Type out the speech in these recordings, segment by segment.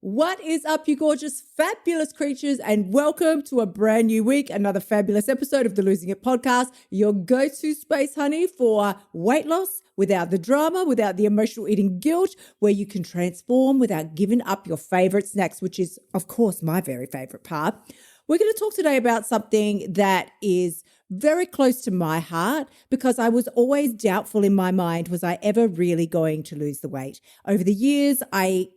What is up, you gorgeous, fabulous creatures, and welcome to a brand new week, another fabulous episode of the Losing It podcast, your go-to space, honey, for weight loss without the drama, without the emotional eating guilt, where you can transform without giving up your favorite snacks, which is, of course, my very favorite part. We're going to talk today about something that is very close to my heart because I was always doubtful in my mind, was I ever really going to lose the weight? Over the years, I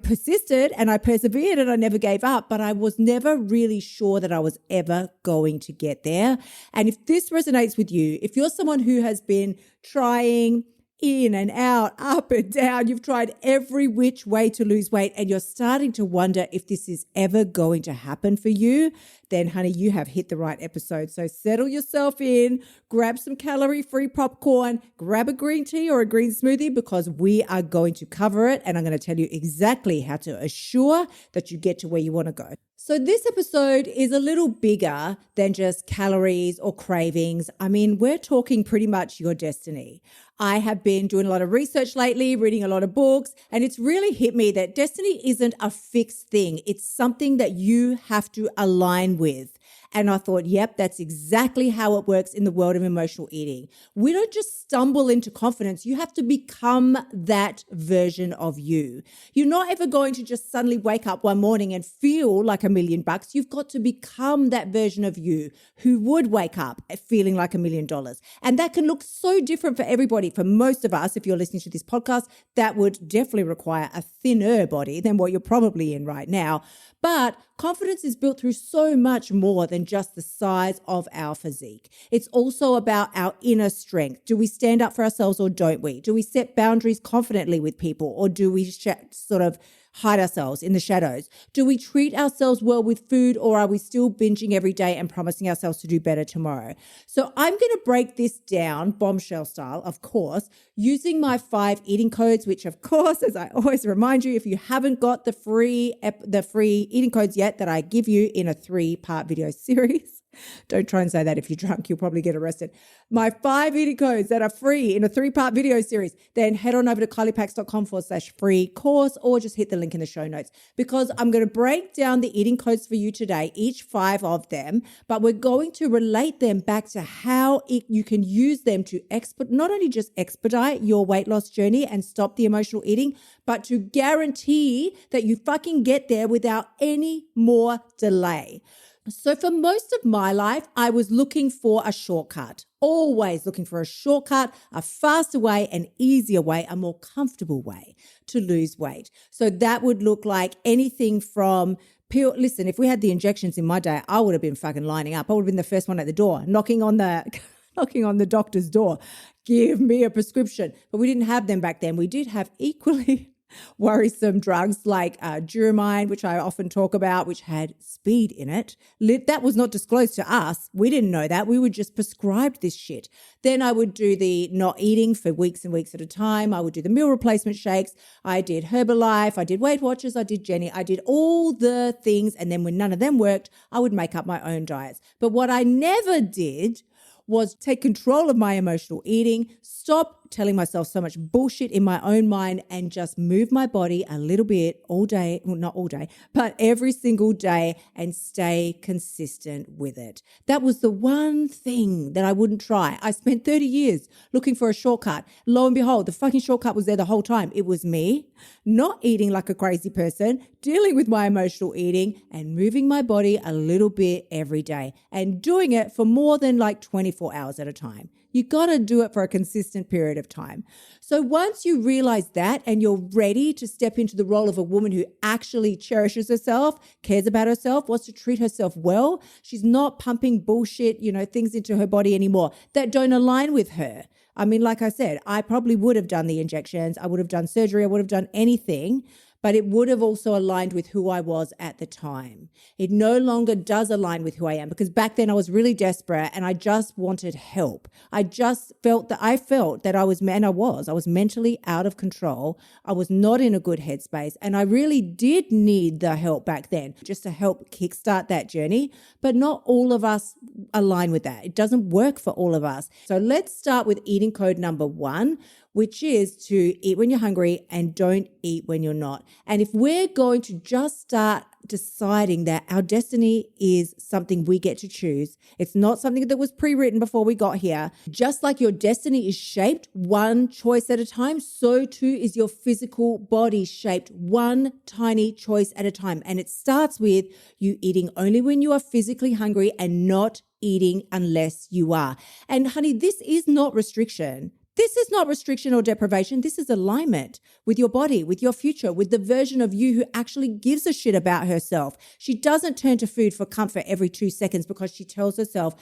persisted and I persevered and I never gave up, but I was never really sure that I was ever going to get there. And if this resonates with you, if you're someone who has been trying in and out, up and down, you've tried every which way to lose weight and you're starting to wonder if this is ever going to happen for you, then honey, you have hit the right episode. So settle yourself in, grab some calorie-free popcorn, grab a green tea or a green smoothie because we are going to cover it and I'm going to tell you exactly how to assure that you get to where you want to go. So this episode is a little bigger than just calories or cravings. I mean, we're talking pretty much your destiny. I have been doing a lot of research lately, reading a lot of books, and it's really hit me that destiny isn't a fixed thing. It's something that you have to align with. And I thought, yep, that's exactly how it works in the world of emotional eating. We don't just stumble into confidence. You have to become that version of you. You're not ever going to just suddenly wake up one morning and feel like $1,000,000. You've got to become that version of you who would wake up feeling like $1,000,000. And that can look so different for everybody. For most of us, if you're listening to this podcast, that would definitely require a thinner body than what you're probably in right now. But confidence is built through so much more than just the size of our physique. It's also about our inner strength. Do we stand up for ourselves or don't we? Do we set boundaries confidently with people or do we sort of hide ourselves in the shadows? Do we treat ourselves well with food or are we still binging every day and promising ourselves to do better tomorrow? So I'm going to break this down, bombshell style, of course, using my 5 eating codes, which of course, as I always remind you, if you haven't got the free eating codes yet that I give you in a 3-part video series, don't try and say that if you're drunk, you'll probably get arrested. My 5 eating codes that are free in a 3-part video series, then head on over to kyliepax.com/free course or just hit the link in the show notes because I'm going to break down the eating codes for you today, each 5 of them, but we're going to relate them back to how you can use them to not only just expedite your weight loss journey and stop the emotional eating, but to guarantee that you fucking get there without any more delay. So for most of my life, I was looking for a shortcut, always looking for a shortcut, a faster way, an easier way, a more comfortable way to lose weight. So that would look like anything from listen, if we had the injections in my day, I would have been fucking lining up. I would have been the first one at the door, knocking on the doctor's door. Give me a prescription. But we didn't have them back then. We did have equally worrisome drugs like Duromine, which I often talk about, which had speed in it. That was not disclosed to us. We didn't know that. We were just prescribed this shit. Then I would do the not eating for weeks and weeks at a time. I would do the meal replacement shakes. I did Herbalife. I did Weight Watchers. I did Jenny. I did all the things. And then when none of them worked, I would make up my own diets. But what I never did was take control of my emotional eating, stop telling myself so much bullshit in my own mind and just move my body a little bit all day, well, not all day, but every single day and stay consistent with it. That was the one thing that I wouldn't try. I spent 30 years looking for a shortcut. Lo and behold, the fucking shortcut was there the whole time. It was me not eating like a crazy person, dealing with my emotional eating and moving my body a little bit every day and doing it for more than like 24 hours at a time. You got to do it for a consistent period of time. So once you realize that and you're ready to step into the role of a woman who actually cherishes herself, cares about herself, wants to treat herself well, she's not pumping bullshit, things into her body anymore that don't align with her. I mean, like I said, I probably would have done the injections. I would have done surgery. I would have done anything, but it would have also aligned with who I was at the time. It no longer does align with who I am because back then I was really desperate and I just wanted help. I just felt that I was mentally out of control. I was not in a good headspace and I really did need the help back then just to help kickstart that journey. But not all of us align with that. It doesn't work for all of us. So let's start with eating code number 1, which is to eat when you're hungry and don't eat when you're not. And if we're going to just start deciding that our destiny is something we get to choose, it's not something that was pre-written before we got here. Just like your destiny is shaped one choice at a time, so too is your physical body shaped one tiny choice at a time. And it starts with you eating only when you are physically hungry and not eating unless you are. And honey, this is not restriction. This is not restriction or deprivation. This is alignment with your body, with your future, with the version of you who actually gives a shit about herself. She doesn't turn to food for comfort every 2 seconds because she tells herself,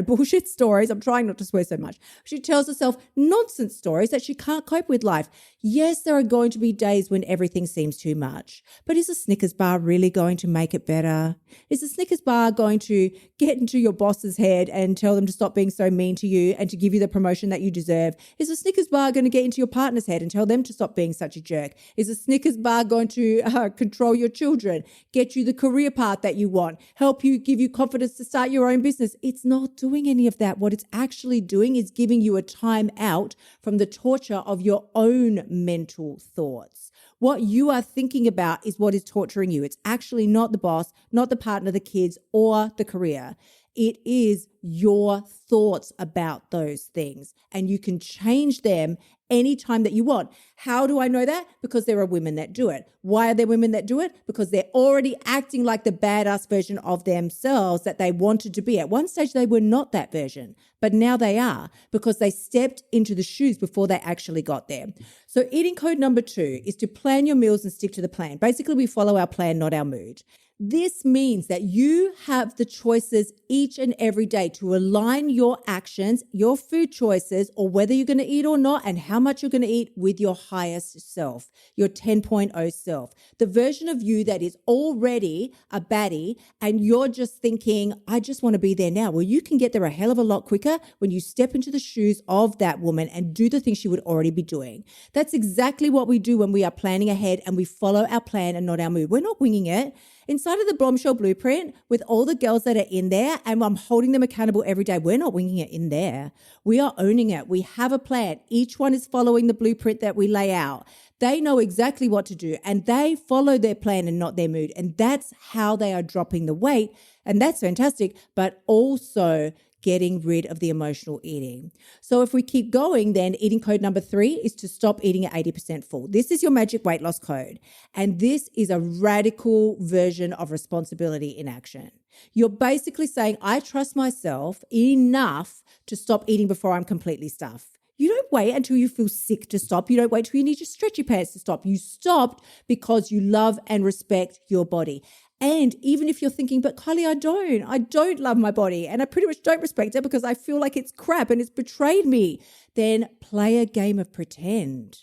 bullshit stories. I'm trying not to swear so much. She tells herself nonsense stories that she can't cope with life. Yes, there are going to be days when everything seems too much, but is a Snickers bar really going to make it better? Is a Snickers bar going to get into your boss's head and tell them to stop being so mean to you and to give you the promotion that you deserve? Is a Snickers bar going to get into your partner's head and tell them to stop being such a jerk? Is a Snickers bar going to control your children, get you the career path that you want, help you, give you confidence to start your own business? It's not doing any of that. What it's actually doing is giving you a time out from the torture of your own mental thoughts. What you are thinking about is what is torturing you. It's actually not the boss, not the partner, the kids, or the career. It is your thoughts about those things, and you can change them anytime that you want. How do I know that? Because there are women that do it. Why are there women that do it? Because they're already acting like the badass version of themselves that they wanted to be. At one stage, they were not that version, but now they are because they stepped into the shoes before they actually got there. So eating code number 2 is to plan your meals and stick to the plan. Basically, we follow our plan, not our mood. This means that you have the choices each and every day to align your actions, your food choices, or whether you're going to eat or not, and how much you're going to eat with your highest self, your 10.0 self, the version of you that is already a baddie, and you're just thinking, I just want to be there now. Well, you can get there a hell of a lot quicker when you step into the shoes of that woman and do the things she would already be doing. That's exactly what we do when we are planning ahead and we follow our plan and not our mood. We're not winging it. Inside of the Bombshell Blueprint, with all the girls that are in there, and I'm holding them accountable every day, we're not winging it in there. We are owning it. We have a plan. Each one is following the blueprint that we lay out. They know exactly what to do, and they follow their plan and not their mood. And that's how they are dropping the weight. And that's fantastic, but also getting rid of the emotional eating. So if we keep going, then eating code number 3 is to stop eating at 80% full. This is your magic weight loss code. And this is a radical version of responsibility in action. You're basically saying, I trust myself enough to stop eating before I'm completely stuffed. You don't wait until you feel sick to stop. You don't wait till you need your stretchy pants to stop. You stopped because you love and respect your body. And even if you're thinking, but Kylie, I don't love my body and I pretty much don't respect it because I feel like it's crap and it's betrayed me, then play a game of pretend.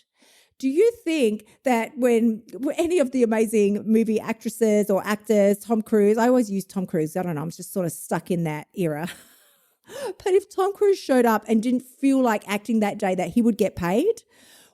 Do you think that when any of the amazing movie actresses or actors, Tom Cruise, I always use Tom Cruise, I don't know, I'm just sort of stuck in that era. But if Tom Cruise showed up and didn't feel like acting that day, that he would get paid?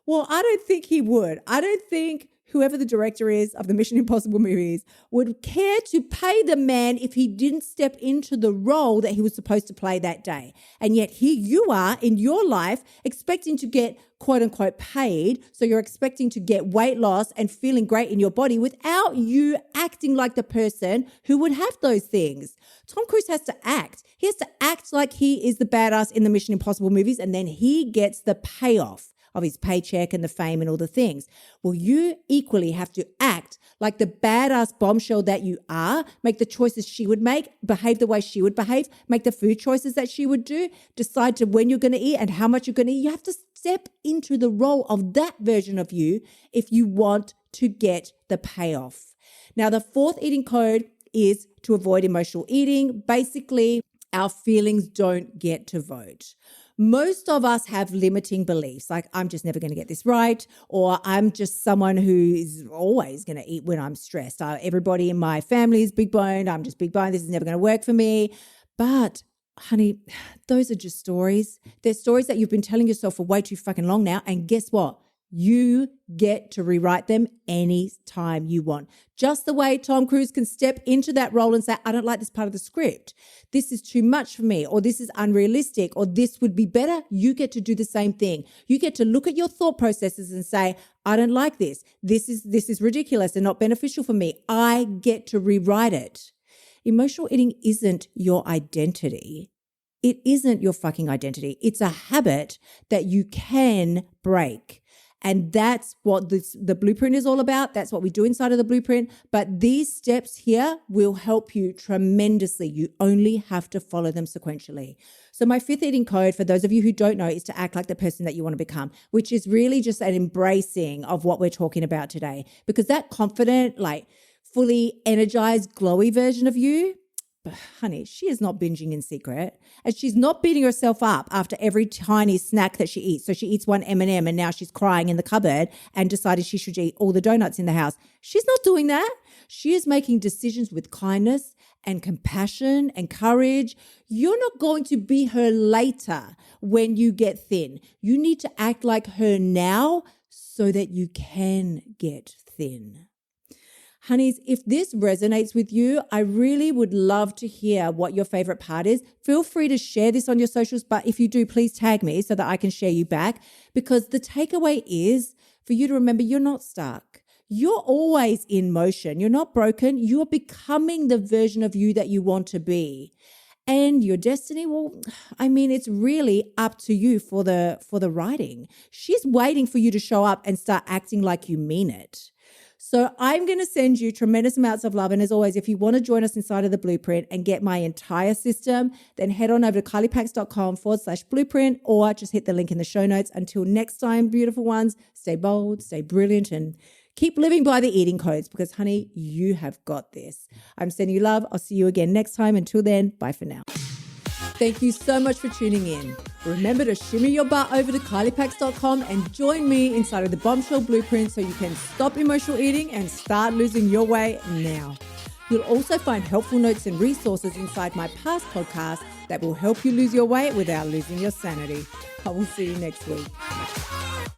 Well, I don't think he would. I don't think whoever the director is of the Mission Impossible movies would care to pay the man if he didn't step into the role that he was supposed to play that day. And yet here you are in your life expecting to get quote unquote paid. So you're expecting to get weight loss and feeling great in your body without you acting like the person who would have those things. Tom Cruise has to act. He has to act like he is the badass in the Mission Impossible movies, and then he gets the payoff of his paycheck and the fame and all the things. Well, you equally have to act like the badass bombshell that you are, make the choices she would make, behave the way she would behave, make the food choices that she would do, decide to when you're going to eat and how much you're going to eat. You have to step into the role of that version of you if you want to get the payoff. Now, the 4th eating code is to avoid emotional eating. Basically, our feelings don't get to vote. Most of us have limiting beliefs, like I'm just never going to get this right, or I'm just someone who is always going to eat when I'm stressed. Everybody in my family is big boned. I'm just big boned. This is never going to work for me. But honey, those are just stories. They're stories that you've been telling yourself for way too fucking long now. And guess what? You get to rewrite them anytime you want. Just the way Tom Cruise can step into that role and say, I don't like this part of the script. This is too much for me, or this is unrealistic, or this would be better. You get to do the same thing. You get to look at your thought processes and say, I don't like this. This is ridiculous and not beneficial for me. I get to rewrite it. Emotional eating isn't your identity. It isn't your fucking identity. It's a habit that you can break. And that's what the blueprint is all about. That's what we do inside of the blueprint. But these steps here will help you tremendously. You only have to follow them sequentially. So my 5th eating code, for those of you who don't know, is to act like the person that you want to become, which is really just an embracing of what we're talking about today. Because that confident, like fully energized, glowy version of you, but honey, she is not binging in secret, and she's not beating herself up after every tiny snack that she eats. So she eats one M&M and now she's crying in the cupboard and decided she should eat all the donuts in the house. She's not doing that. She is making decisions with kindness and compassion and courage. You're not going to be her later when you get thin. You need to act like her now so that you can get thin. Honeys, if this resonates with you, I really would love to hear what your favorite part is. Feel free to share this on your socials, but if you do, please tag me so that I can share you back, because the takeaway is for you to remember you're not stuck. You're always in motion. You're not broken. You're becoming the version of you that you want to be. And your destiny, well, I mean, it's really up to you for the writing. She's waiting for you to show up and start acting like you mean it. So I'm going to send you tremendous amounts of love. And as always, if you want to join us inside of the blueprint and get my entire system, then head on over to kyliepax.com/blueprint, or just hit the link in the show notes. Until next time, beautiful ones, stay bold, stay brilliant, and keep living by the eating codes, because honey, you have got this. I'm sending you love. I'll see you again next time. Until then, bye for now. Thank you so much for tuning in. Remember to shimmy your butt over to kyliepax.com and join me inside of the Bombshell Blueprint so you can stop emotional eating and start losing your weight now. You'll also find helpful notes and resources inside my past podcasts that will help you lose your weight without losing your sanity. I will see you next week.